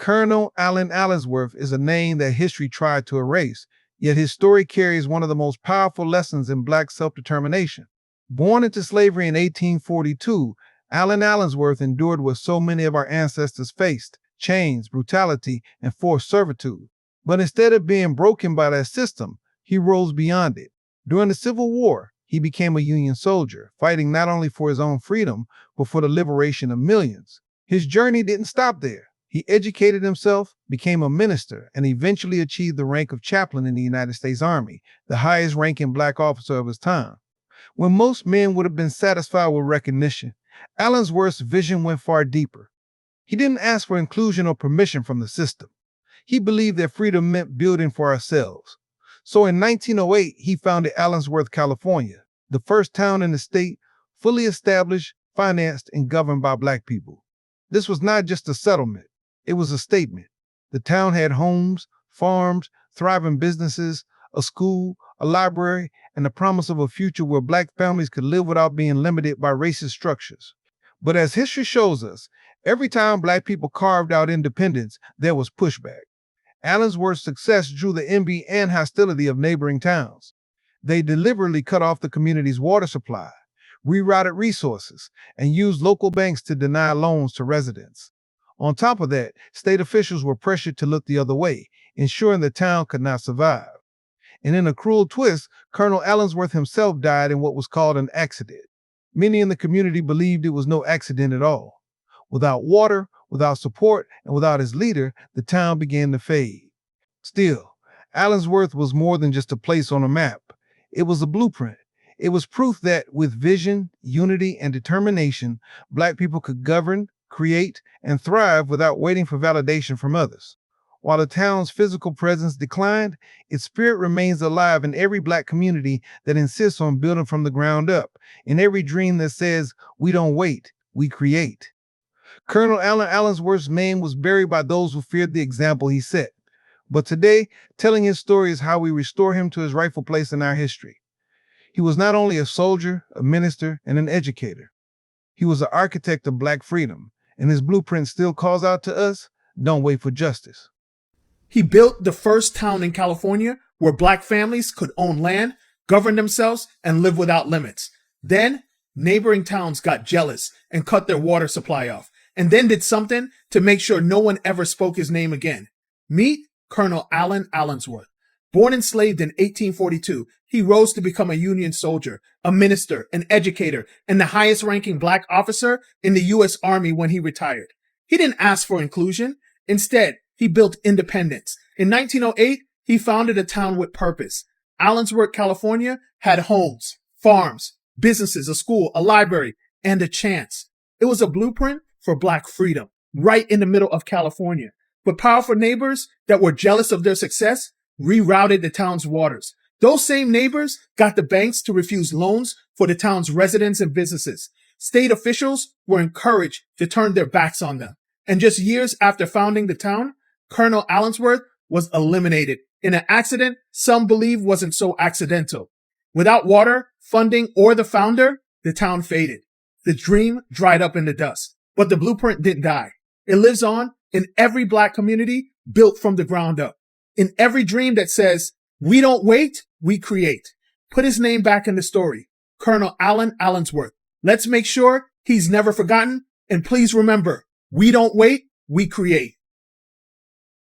Colonel Allen Allensworth is a name that history tried to erase, yet his story carries one of the most powerful lessons in Black self-determination. Born into slavery in 1842, Allen Allensworth endured what so many of our ancestors faced: chains, brutality, and forced servitude. But instead of being broken by that system, he rose beyond it. During the Civil War, he became a Union soldier, fighting not only for his own freedom, but for the liberation of millions. His journey didn't stop there. He educated himself, became a minister, and eventually achieved the rank of chaplain in the United States Army, the highest ranking Black officer of his time. When most men would have been satisfied with recognition, Allensworth's vision went far deeper. He didn't ask for inclusion or permission from the system. He believed that freedom meant building for ourselves. So in 1908, he founded Allensworth, California, the first town in the state fully established, financed, and governed by Black people. This was not just a settlement. It was a statement. The town had homes, farms, thriving businesses, a school, a library, and the promise of a future where Black families could live without being limited by racist structures. But as history shows us, every time Black people carved out independence, there was pushback. Allensworth's success drew the envy and hostility of neighboring towns. They deliberately cut off the community's water supply, rerouted resources, and used local banks to deny loans to residents. On top of that, state officials were pressured to look the other way, ensuring the town could not survive. And in a cruel twist, Colonel Allensworth himself died in what was called an accident. Many in the community believed it was no accident at all. Without water, without support, and without his leader, the town began to fade. Still, Allensworth was more than just a place on a map. It was a blueprint. It was proof that with vision, unity, and determination, Black people could govern, create, and thrive without waiting for validation from others. While the town's physical presence declined, its spirit remains alive in every Black community that insists on building from the ground up, in every dream that says, "We don't wait, we create." Colonel Allen Allensworth's name was buried by those who feared the example he set. But today, telling his story is how we restore him to his rightful place in our history. He was not only a soldier, a minister, and an educator. He was the architect of Black freedom, and his blueprint still calls out to us, don't wait for justice. He built the first town in California where Black families could own land, govern themselves, and live without limits. Then, neighboring towns got jealous and cut their water supply off, and then did something to make sure no one ever spoke his name again. Meet Colonel Allen Allensworth. Born enslaved in 1842, he rose to become a Union soldier, a minister, an educator, and the highest-ranking Black officer in the U.S. Army when he retired. He didn't ask for inclusion. Instead, he built independence. In 1908, he founded a town with purpose. Allensworth, California had homes, farms, businesses, a school, a library, and a chance. It was a blueprint for Black freedom, right in the middle of California. But powerful neighbors that were jealous of their success rerouted the town's waters. Those same neighbors got the banks to refuse loans for the town's residents and businesses. State officials were encouraged to turn their backs on them. And just years after founding the town, Colonel Allensworth was eliminated in an accident some believe wasn't so accidental. Without water, funding, or the founder, the town faded. The dream dried up in the dust. But the blueprint didn't die. It lives on in every Black community built from the ground up. In every dream that says, "We don't wait, we create." Put his name back in the story. Colonel Allen Allensworth. Let's make sure he's never forgotten. And please remember, we don't wait, we create.